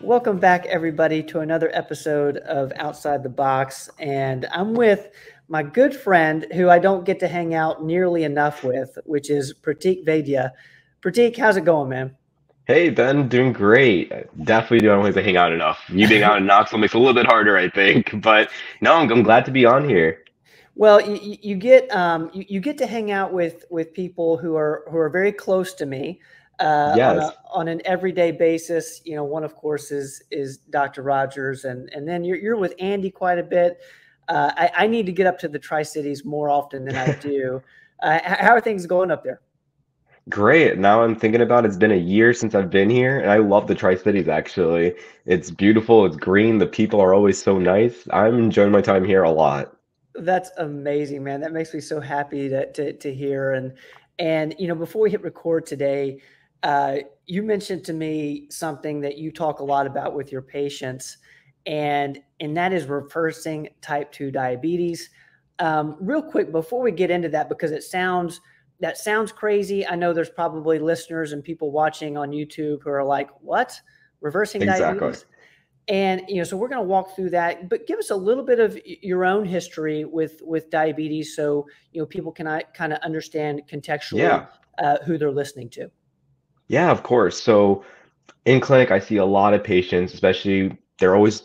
Welcome back, everybody, to another episode of Outside the Box. And I'm with my good friend who I don't get to hang out nearly enough with, which is Pratik Vaidya. Pratik, how's it going, man? Hey Ben, doing great. Definitely don't always hang out enough. You being out in Knoxville makes it a little bit harder, I think. But no, I'm glad to be on here. Well, you get to hang out with people who are very close to me on a Yes, on an everyday basis. You know, one of course is Dr. Rogers, and then you're with Andy quite a bit. I need to get up to the Tri Cities more often than I do. How are things going up there? great. Now I'm thinking about it's been a year since I've been here, and I love the Tri-Cities actually. It's beautiful, it's green, the people are always so nice. I'm enjoying my time here a lot. That's amazing, man. That makes me so happy to hear. And you know, before we hit record today, you mentioned to me something that you talk a lot about with your patients, and that is reversing type 2 diabetes. Real quick before we get into that, because that sounds crazy. I know there's probably listeners and people watching on YouTube who are like, "What? Reversing Exactly. diabetes?" And you know, so we're going to walk through that, but give us a little bit of your own history with diabetes, so you know people can kind of understand contextually Yeah. who they're listening to. Yeah, of course. So in clinic, I see a lot of patients, especially they're always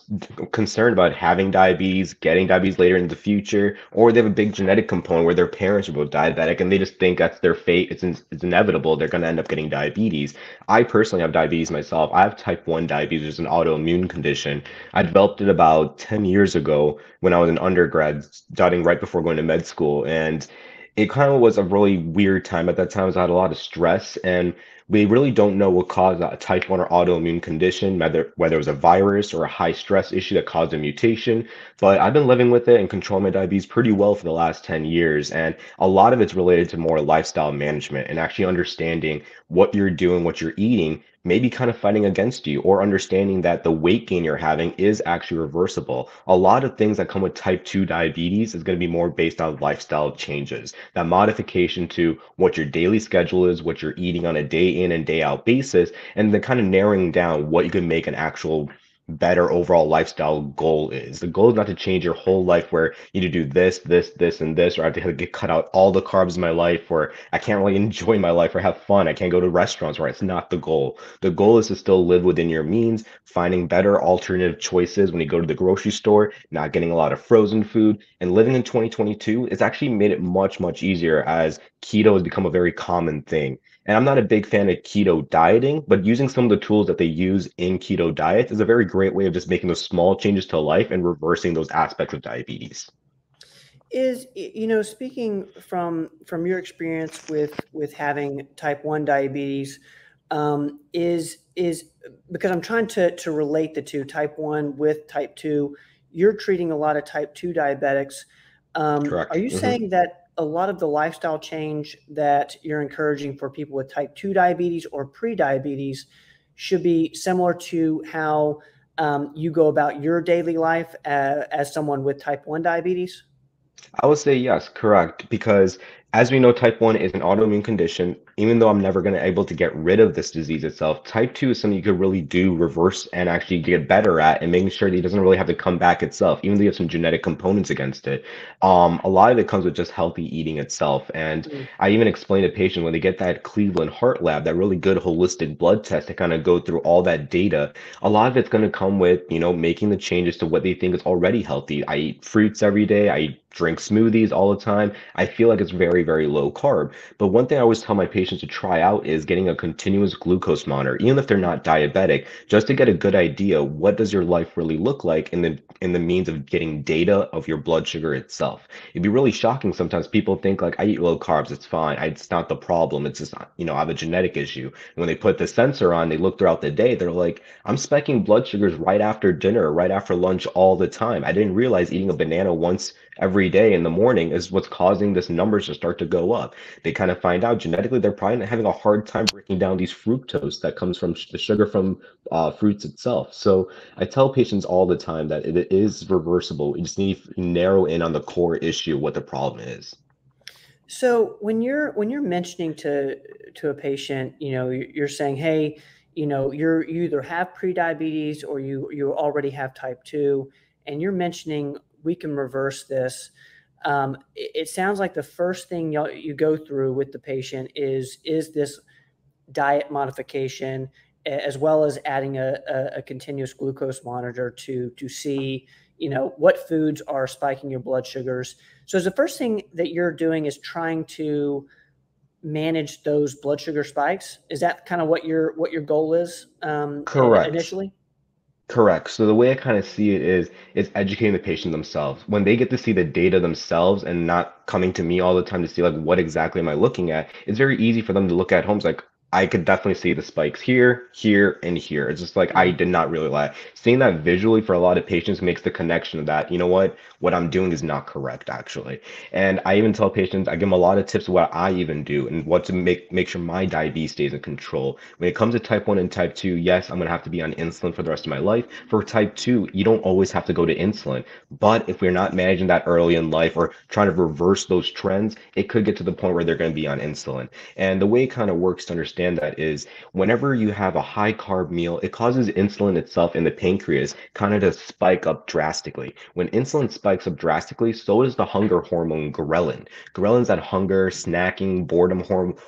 concerned about having diabetes, getting diabetes later in the future, or they have a big genetic component where their parents are both diabetic and they just think that's their fate. It's inevitable. They're going to end up getting diabetes. I personally have diabetes myself. I have type 1 diabetes, which is an autoimmune condition. I developed it about 10 years ago when I was an undergrad, studying right before going to med school. And it kind of was a really weird time at that time. I had a lot of stress, and we really don't know what caused a type 1 or autoimmune condition, whether it was a virus or a high stress issue that caused a mutation. But I've been living with it and controlling my diabetes pretty well for the last 10 years. And a lot of it's related to more lifestyle management and actually understanding what you're doing, what you're eating, maybe kind of fighting against you, or understanding that the weight gain you're having is actually reversible. A lot of things that come with type 2 diabetes is going to be more based on lifestyle changes, that modification to what your daily schedule is, what you're eating on a day in and day out basis, and then kind of narrowing down what you can make an actual better overall lifestyle goal is. The goal is not to change your whole life where you need to do this, and this, or I have to get cut out all the carbs in my life, or I can't really enjoy my life or have fun. I can't go to restaurants, right? It's not the goal. The goal is to still live within your means, finding better alternative choices when you go to the grocery store, not getting a lot of frozen food, and living in 2022. It's actually made it much easier as keto has become a very common thing. And I'm not a big fan of keto dieting, but using some of the tools that they use in keto diets is a very great way of just making those small changes to life and reversing those aspects of diabetes. You know, speaking from your experience with having type 1 diabetes, is because I'm trying to relate the two, type 1 with type 2. You're treating a lot of type 2 diabetics. Are Correct. you saying that a lot of the lifestyle change that you're encouraging for people with type 2 diabetes or pre-diabetes should be similar to how you go about your daily life as someone with type 1 diabetes? I would say yes, correct. Because as we know, type 1 is an autoimmune condition. Even though I'm never going to able to get rid of this disease itself, type 2 is something you could really do reverse and actually get better at and making sure that it doesn't really have to come back itself, even though you have some genetic components against it. A lot of it comes with just healthy eating itself. And Mm. I even explain to patients when they get that Cleveland Heart Lab, that really good holistic blood test to kind of go through all that data, a lot of it's going to come with, making the changes to what they think is already healthy. I eat fruits every day. I drink smoothies all the time. I feel like it's very low carb. But one thing I always tell my patients to try out is getting a continuous glucose monitor, even if they're not diabetic, just to get a good idea what does your life really look like in the means of getting data of your blood sugar itself. It'd be really shocking sometimes. People think like I eat low carbs, it's fine. It's not the problem. It's just, I have a genetic issue. And when they put the sensor on, they look throughout the day, they're like, I'm spiking blood sugars right after dinner, right after lunch all the time. I didn't realize eating a banana once every day in the morning is what's causing this numbers to start to go up. They kind of find out genetically they're probably having a hard time breaking down these fructose that comes from the sugar from fruits itself. So I tell patients all the time that it is reversible. You just need to narrow in on the core issue, what the problem is. So when you're mentioning to a patient, you know, you're saying, hey, you either have prediabetes or you already have type 2, and you're mentioning we can reverse this. It sounds like the first thing you go through with the patient is this diet modification, as well as adding a continuous glucose monitor to see what foods are spiking your blood sugars. So is the first thing that you're doing is trying to manage those blood sugar spikes? Is that kind of what your goal is, Correct. initially? Correct. So the way I kind of see it is educating the patient themselves. When they get to see the data themselves and not coming to me all the time to see like what exactly am I looking at, it's very easy for them to look at homes like I could definitely see the spikes here, here, and here. It's just like I Mhm. did not really lie. Seeing that visually for a lot of patients makes the connection of that, you know what I'm doing is not correct actually. And I even tell patients, I give them a lot of tips of what I even do and what to make sure my diabetes stays in control. When it comes to type 1 and type 2, yes, I'm gonna have to be on insulin for the rest of my life. For type 2, you don't always have to go to insulin. But if we're not managing that early in life or trying to reverse those trends, it could get to the point where they're going to be on insulin. And the way it kind of works to understand that is whenever you have a high carb meal, it causes insulin itself in the pancreas kind of to spike up drastically. When insulin spikes up drastically, so does the hunger hormone ghrelin. Ghrelin's that hunger, snacking, boredom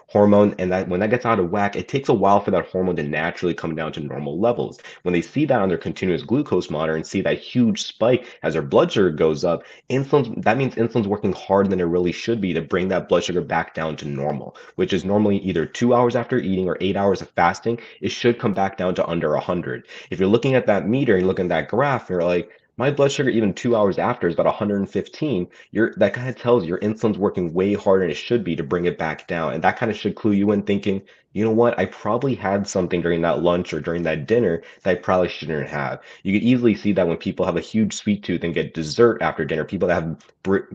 hormone, and that when that gets out of whack, it takes a while for that hormone to naturally come down to normal levels. When they see that on their continuous glucose monitor and see that huge spike as their blood sugar goes up, that means insulin's working harder than it really should be to bring that blood sugar back down to normal, which is normally either 2 hours after eating or 8 hours of fasting. It should come back down to under 100. If you're looking at that meter and looking at that graph, you're like, my blood sugar even 2 hours after is about 115. That kind of tells you your insulin's working way harder than it should be to bring it back down. And that kind of should clue you in thinking, you know what? I probably had something during that lunch or during that dinner that I probably shouldn't have. You could easily see that when people have a huge sweet tooth and get dessert after dinner, people that have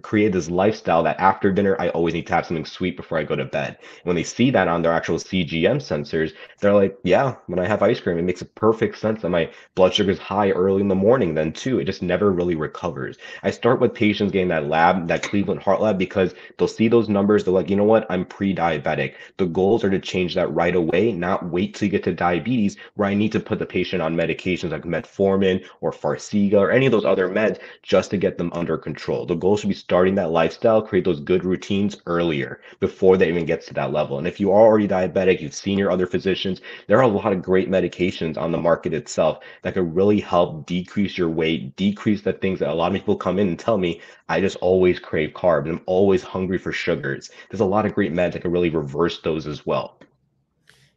created this lifestyle that after dinner, I always need to have something sweet before I go to bed. When they see that on their actual CGM sensors, they're like, yeah, when I have ice cream, it makes a perfect sense that my blood sugar is high early in the morning then too. It just never really recovers. I start with patients getting that lab, that Cleveland Heart Lab, because they'll see those numbers. They're like, you know what? I'm pre-diabetic. The goals are to change that right away, not wait till you get to diabetes where I need to put the patient on medications like metformin or Farxiga or any of those other meds just to get them under control. The goal should be starting that lifestyle, create those good routines earlier before they even gets to that level. And if you are already diabetic, you've seen your other physicians, there are a lot of great medications on the market itself that could really help decrease your weight, decrease the things that a lot of people come in and tell me, I just always crave carbs. I'm always hungry for sugars. There's a lot of great meds that can really reverse those as well.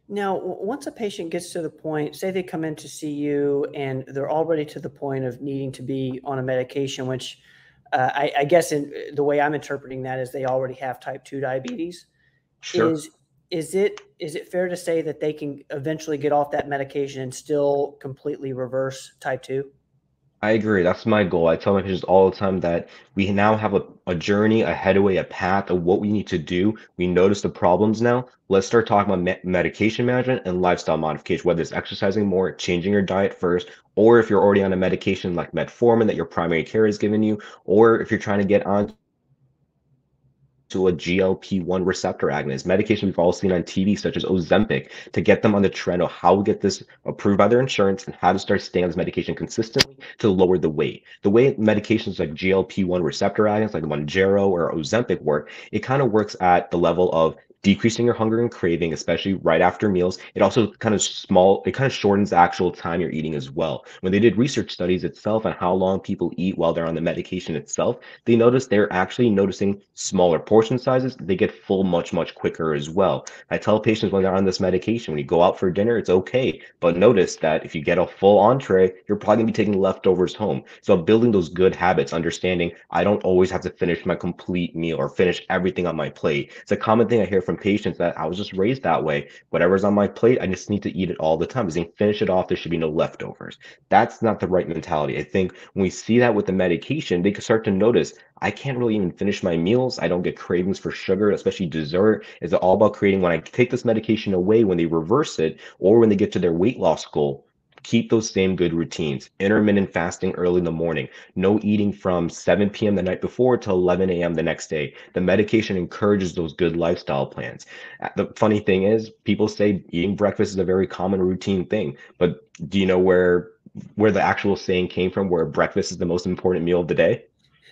Now, once a patient gets to the point, say they come in to see you and they're already to the point of needing to be on a medication, which I guess in the way I'm interpreting that is they already have type 2 diabetes. Sure. Is is it fair to say that they can eventually get off that medication and still completely reverse type 2? I agree. That's my goal. I tell my patients all the time that we now have a journey, a headway, a path of what we need to do. We notice the problems now. Let's start talking about medication management and lifestyle modification, whether it's exercising more, changing your diet first, or if you're already on a medication like metformin that your primary care has given you, or if you're trying to get on to a GLP-1 receptor agonist, medication we've all seen on TV, such as Ozempic, to get them on the trend of how to get this approved by their insurance and how to start staying on this medication consistently to lower the weight. The way medications like GLP-1 receptor agonists, like Mounjaro or Ozempic work, it kind of works at the level of decreasing your hunger and craving, especially right after meals. It kind of shortens the actual time you're eating as well. When they did research studies itself on how long people eat while they're on the medication itself, they notice they're actually noticing smaller portion sizes. They get full much quicker as well. I tell patients when they're on this medication, when you go out for dinner, it's okay, but notice that if you get a full entree, you're probably gonna be taking leftovers home. So building those good habits, understanding I don't always have to finish my complete meal or finish everything on my plate. It's a common thing I hear from patients that I was just raised that way. Whatever's on my plate, I just need to eat it all the time. Because you finish it off, there should be no leftovers. That's not the right mentality. I think when we see that with the medication, they can start to notice I can't really even finish my meals. I don't get cravings for sugar, especially dessert. Is it all about creating when I take this medication away, when they reverse it, or when they get to their weight loss goal? keep those same good routines. Intermittent fasting early in the morning, no eating from 7 p.m. the night before till 11 a.m. the next day. The medication encourages those good lifestyle plans. The funny thing is, people say eating breakfast is a very common routine thing, but do you know where the actual saying came from, where breakfast is the most important meal of the day?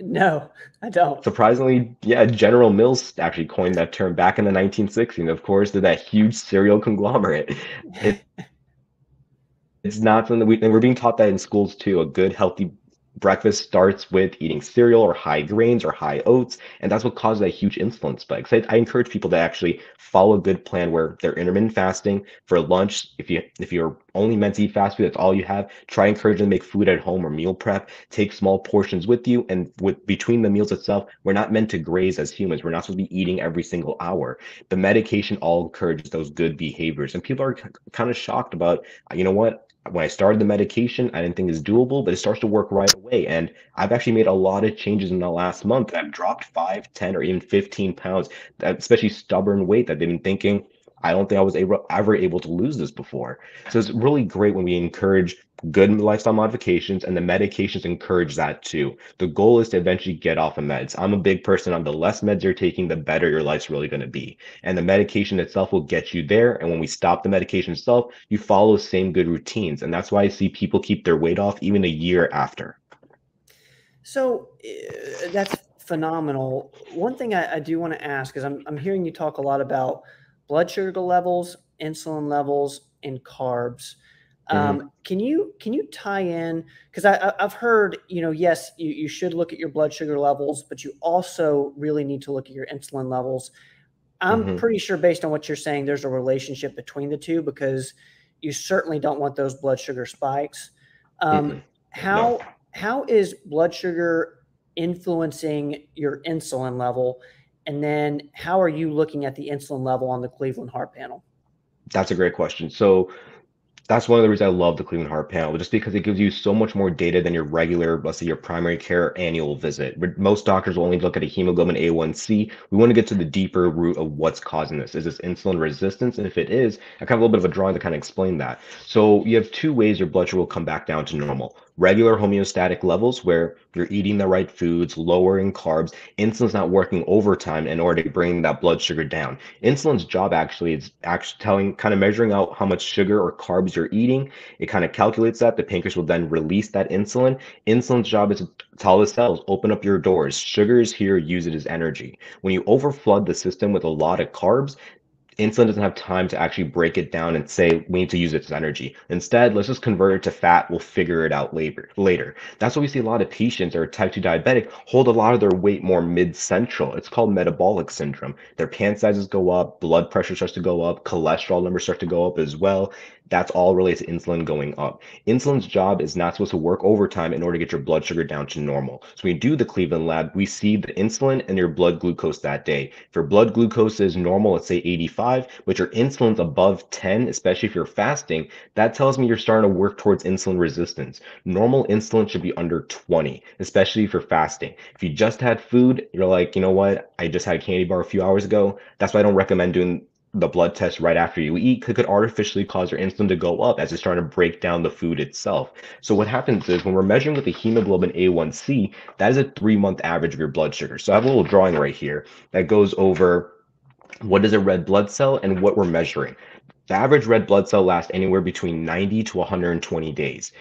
No, I don't. Surprisingly, yeah, General Mills actually coined that term back in the 1960s. Of course, they're that huge cereal conglomerate. It's not something that and we're being taught that in schools too. A good, healthy breakfast starts with eating cereal or high grains or high oats, and that's what causes that huge insulin spike. So I encourage people to actually follow a good plan where they're intermittent fasting for lunch. If you're only meant to eat fast food, that's all you have. Try encouraging them to make food at home or meal prep. Take small portions with you, and with between the meals itself, we're not meant to graze as humans. We're not supposed to be eating every single hour. The medication all encourages those good behaviors, and people are kind of shocked about, you know what? When I started the medication, I didn't think it's doable, but it starts to work right away. And I've actually made a lot of changes in the last month. I've dropped 5, 10, or even 15 pounds, especially stubborn weight that they've been thinking, I don't think I was ever able to lose this before. So it's really great when we encourage good lifestyle modifications, and the medications encourage that too. The goal is to eventually get off of meds. I'm a big person on the less meds you're taking, the better your life's really going to be. And the medication itself will get you there. And when we stop the medication itself, you follow the same good routines. And that's why I see people keep their weight off even a year after. So that's phenomenal. One thing I do want to ask is I'm hearing you talk a lot about blood sugar levels, insulin levels, and carbs. Hmm. Can you tie in, because I've heard, yes, you should look at your blood sugar levels, but you also really need to look at your insulin levels. I'm Hmm. pretty sure, based on what you're saying, there's a relationship between the two, because you certainly don't want those blood sugar spikes. Um, Mm-mm. No. how is blood sugar influencing your insulin level? And then how are you looking at the insulin level on the Cleveland Heart Panel? That's a great question. So that's one of the reasons I love the Cleveland Heart Panel, just because it gives you so much more data than your regular, let's say, your primary care annual visit. Most doctors will only look at a hemoglobin A1C. We want to get to the deeper root of what's causing this. Is this insulin resistance? And if it is, I kind of a little bit of a drawing to kind of explain that. So you have two ways your blood sugar will come back down to normal. Regular homeostatic levels, where you're eating the right foods, lowering carbs, insulin's not working overtime in order to bring that blood sugar down. Insulin's job actually is actually kind of measuring out how much sugar or carbs you're eating. It kind of calculates that. The pancreas will then release that insulin. Insulin's job is to tell the cells, open up your doors. Sugar is here, use it as energy. When you overflood the system with a lot of carbs, insulin doesn't have time to actually break it down and say we need to use it as energy. Instead, let's just convert it to fat. We'll figure it out later. That's why we see a lot of patients that are type 2 diabetic hold a lot of their weight more mid-central. It's called metabolic syndrome. Their pant sizes go up, blood pressure starts to go up, cholesterol numbers start to go up as well. That's all related to insulin going up. Insulin's job is not supposed to work overtime in order to get your blood sugar down to normal. So when you do the Cleveland lab, we see the insulin and your blood glucose that day. If your blood glucose is normal, let's say 85, but your insulin's above 10, especially if you're fasting, that tells me you're starting to work towards insulin resistance. Normal insulin should be under 20, especially if you're fasting. If you just had food, you're like, you know what, I just had a candy bar a few hours ago. That's why I don't recommend doing the blood test right after you eat. Could artificially cause your insulin to go up as it's starting to break down the food itself. So what happens is when we're measuring with the hemoglobin A1C, that is a 3-month average of your blood sugar. So I have a little drawing right here that goes over what is a red blood cell and what we're measuring. The average red blood cell lasts anywhere between 90 to 120 days.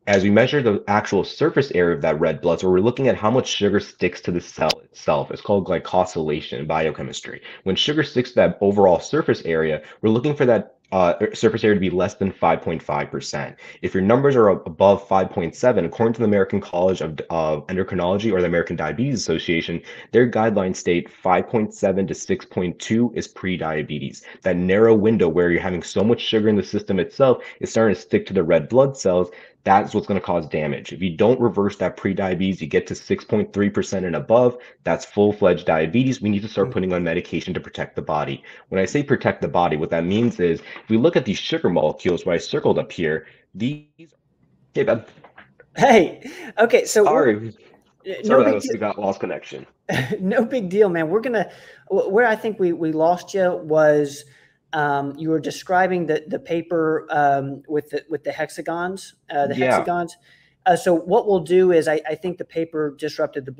As we measure the actual surface area of that red blood cell, we're looking at how much sugar sticks to the cell itself. It's called glycosylation in biochemistry. When sugar sticks to that overall surface area, we're looking for that surface area to be less than 5.5%. If your numbers are above 5.7, according to the American College of Endocrinology or the American Diabetes Association, their guidelines state 5.7 to 6.2 is pre-diabetes. That narrow window where you're having so much sugar in the system itself is starting to stick to the red blood cells. That's what's going to cause damage. If you don't reverse that pre-diabetes, you get to 6.3% and above, that's full-fledged diabetes. We need to start putting on medication to protect the body. When I say protect the body, what that means is if we look at these sugar molecules, what I circled up here, these. Hey, Ben. Hey, okay, so Sorry. no Sorry about big that. We got lost connection. no big deal, man. We're gonna, where I think we lost you was You were describing the paper with the hexagons, Yeah, So what we'll do is I think the paper disrupted the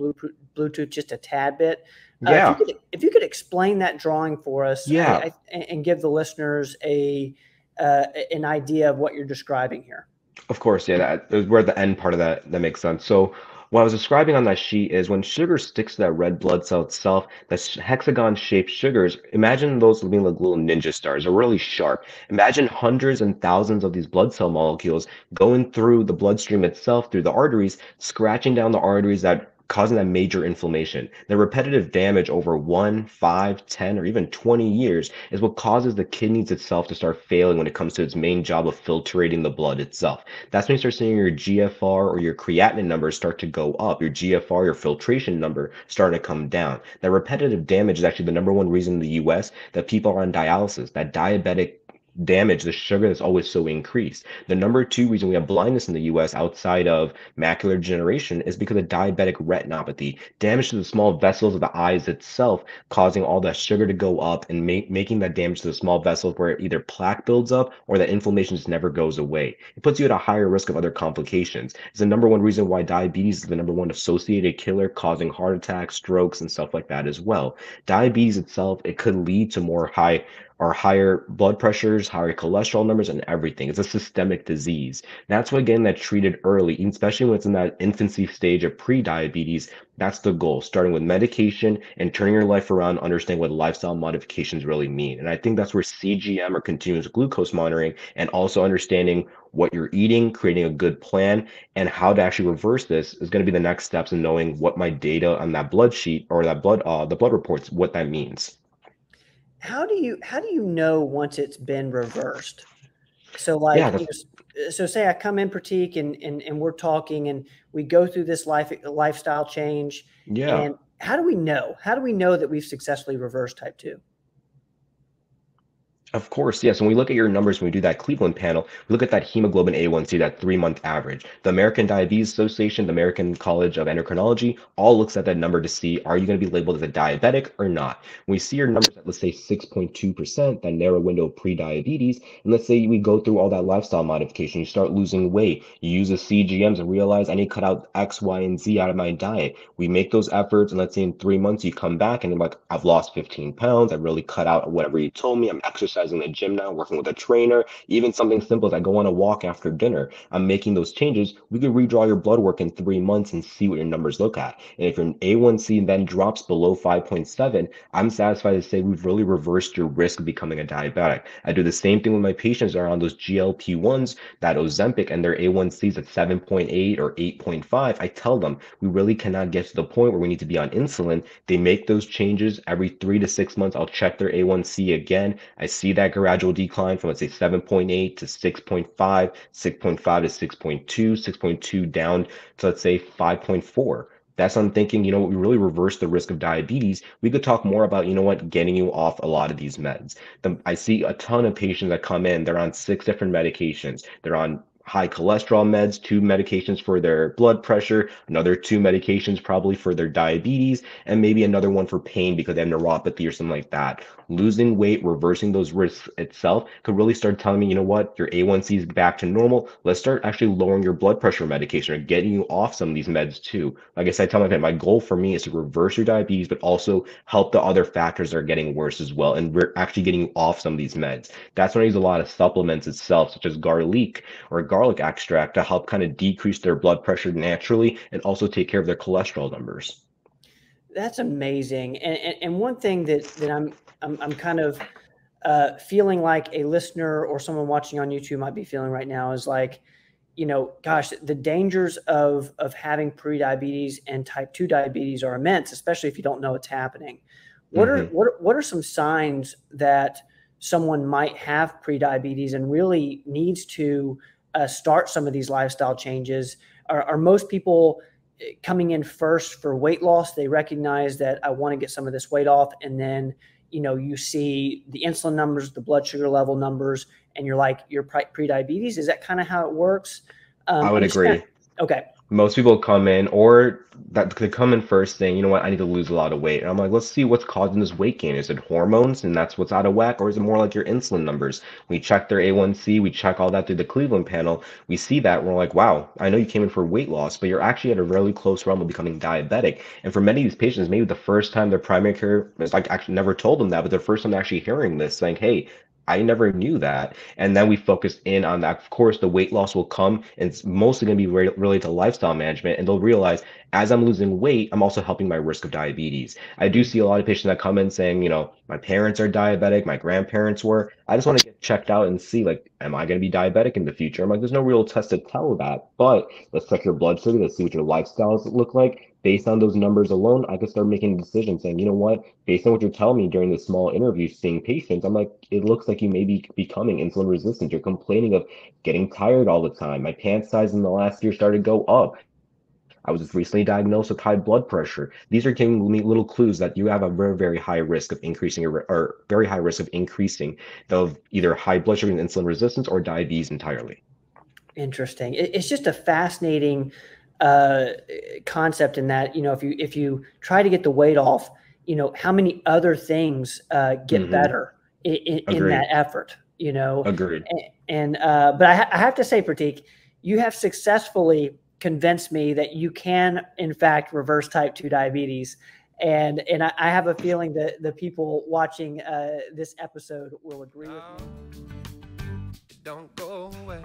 Bluetooth just a tad bit. yeah, If you could explain that drawing for us, yeah. and give the listeners an idea of what you're describing here. Of course, yeah, we're at the end part of that makes sense. So what I was describing on that sheet is when sugar sticks to that red blood cell itself, the hexagon-shaped sugars, imagine those being like little ninja stars. They're really sharp. Imagine hundreds and thousands of these blood cell molecules going through the bloodstream itself, through the arteries, scratching down the arteries that causing that major inflammation. The repetitive damage over 1, 5, 10, or even 20 years is what causes the kidneys itself to start failing when it comes to its main job of filtrating the blood itself. That's when you start seeing your GFR or your creatinine numbers start to go up, your GFR, your filtration number starting to come down. That repetitive damage is actually the number one reason in the US that people are on dialysis, that diabetic damage, the sugar that's always so increased. The number two reason we have blindness in the US outside of macular degeneration is because of diabetic retinopathy, damage to the small vessels of the eyes itself, causing all that sugar to go up and making that damage to the small vessels where either plaque builds up or that inflammation just never goes away. It puts you at a higher risk of other complications. It's the number one reason why diabetes is the number one associated killer, causing heart attacks, strokes, and stuff like that as well. Diabetes itself, it could lead to more high or higher blood pressures, higher cholesterol numbers, and everything. It's a systemic disease. That's why getting that treated early, especially when it's in that infancy stage of pre-diabetes, that's the goal. Starting with medication and turning your life around, understanding what lifestyle modifications really mean. And I think that's where CGM or continuous glucose monitoring and also understanding what you're eating, creating a good plan, and how to actually reverse this is going to be the next steps in knowing what my data on that blood sheet or that the blood reports, what that means. How do you know once it's been reversed? So Yeah, like, that's so say I come in, Pratik, and we're talking and we go through this lifestyle change, yeah. and how do we know? How do we know that we've successfully reversed type 2? Of course, yes. When we look at your numbers, when we do that Cleveland panel, we look at that hemoglobin A1C, that 3 month average. The American Diabetes Association, the American College of Endocrinology, all looks at that number to see are you going to be labeled as a diabetic or not. When we see your numbers at, let's say, 6.2%, that narrow window of pre-diabetes, and let's say we go through all that lifestyle modification, you start losing weight, you use the CGMs and realize I need to cut out X, Y, and Z out of my diet. We make those efforts, and let's say in 3 months you come back and you're like, I've lost 15 pounds, I really cut out whatever you told me, I'm exercising in the gym now, working with a trainer, even something simple as I go on a walk after dinner. I'm making those changes. We could redraw your blood work in 3 months and see what your numbers look at. And if your A1C then drops below 5.7, I'm satisfied to say we've really reversed your risk of becoming a diabetic. I do the same thing with my patients that are on those GLP-1s, that Ozempic, and their A1Cs at 7.8 or 8.5. I tell them we really cannot get to the point where we need to be on insulin. They make those changes every 3 to 6 months. I'll check their A1C again. I see that gradual decline from, let's say, 7.8 to 6.5, 6.5 to 6.2, 6.2 down to, let's say, 5.4. That's I'm thinking, we really reverse the risk of diabetes. We could talk more about, getting you off a lot of these meds. I see a ton of patients that come in, they're on 6 different medications. They're on high cholesterol meds, 2 medications for their blood pressure, another 2 medications probably for their diabetes, and maybe another one for pain because they have neuropathy or something like that. Losing weight, reversing those risks itself could really start telling me, what, your A1C is back to normal. Let's start actually lowering your blood pressure medication or getting you off some of these meds too. Like I said, I tell my friend, my goal for me is to reverse your diabetes, but also help the other factors that are getting worse as well. And we're actually getting you off some of these meds. That's when I use a lot of supplements itself, such as garlic or garlic extract to help kind of decrease their blood pressure naturally and also take care of their cholesterol numbers. That's amazing. And one thing that I'm kind of feeling like a listener or someone watching on YouTube might be feeling right now is like, gosh, the dangers of having prediabetes and type 2 diabetes are immense, especially if you don't know what's happening. Hmm. What are some signs that someone might have prediabetes and really needs to start some of these lifestyle changes? Are most people coming in first for weight loss? They recognize that I want to get some of this weight off, and then you see the insulin numbers, the blood sugar level numbers, and you're like, you're pre-diabetes. Is that kind of how it works? I would I'm just kind of agree. okay. Most people come in, or that could come in first saying, you know what, I need to lose a lot of weight. And I'm like, let's see what's causing this weight gain. Is it hormones and that's what's out of whack, or is it more like your insulin numbers? We check their A1C, we check all that through the Cleveland panel. We see that, we're like, wow, I know you came in for weight loss, but you're actually at a really close realm of becoming diabetic. And for many of these patients, maybe the first time their primary care is like actually never told them that, but their first time actually hearing this, saying, hey, I never knew that. And then we focus in on that. Of course, the weight loss will come, and it's mostly going to be related to lifestyle management. And they'll realize as I'm losing weight, I'm also helping my risk of diabetes. I do see a lot of patients that come in saying, you know, my parents are diabetic, my grandparents were. I just want to get checked out and see, like, am I going to be diabetic in the future? I'm like, there's no real test to tell that, but let's check your blood sugar, let's see what your lifestyles look like. Based on those numbers alone, I could start making a decision saying, you know what, based on what you're telling me during this small interview, seeing patients, I'm like, it looks like you may be becoming insulin resistant. You're complaining of getting tired all the time. My pant size in the last year started to go up. I was just recently diagnosed with high blood pressure. These are giving me little clues that you have a very, very high risk of increasing or very high risk of increasing of either high blood sugar and insulin resistance or diabetes entirely. Interesting. It's just a fascinating concept in that, if you try to get the weight off, how many other things get Hmm. better in that Agreed. effort, Agreed. but I have to say, Pratik, you have successfully convinced me that you can, in fact, reverse type 2 diabetes. And I have a feeling that the people watching this episode will agree with me. Don't go away.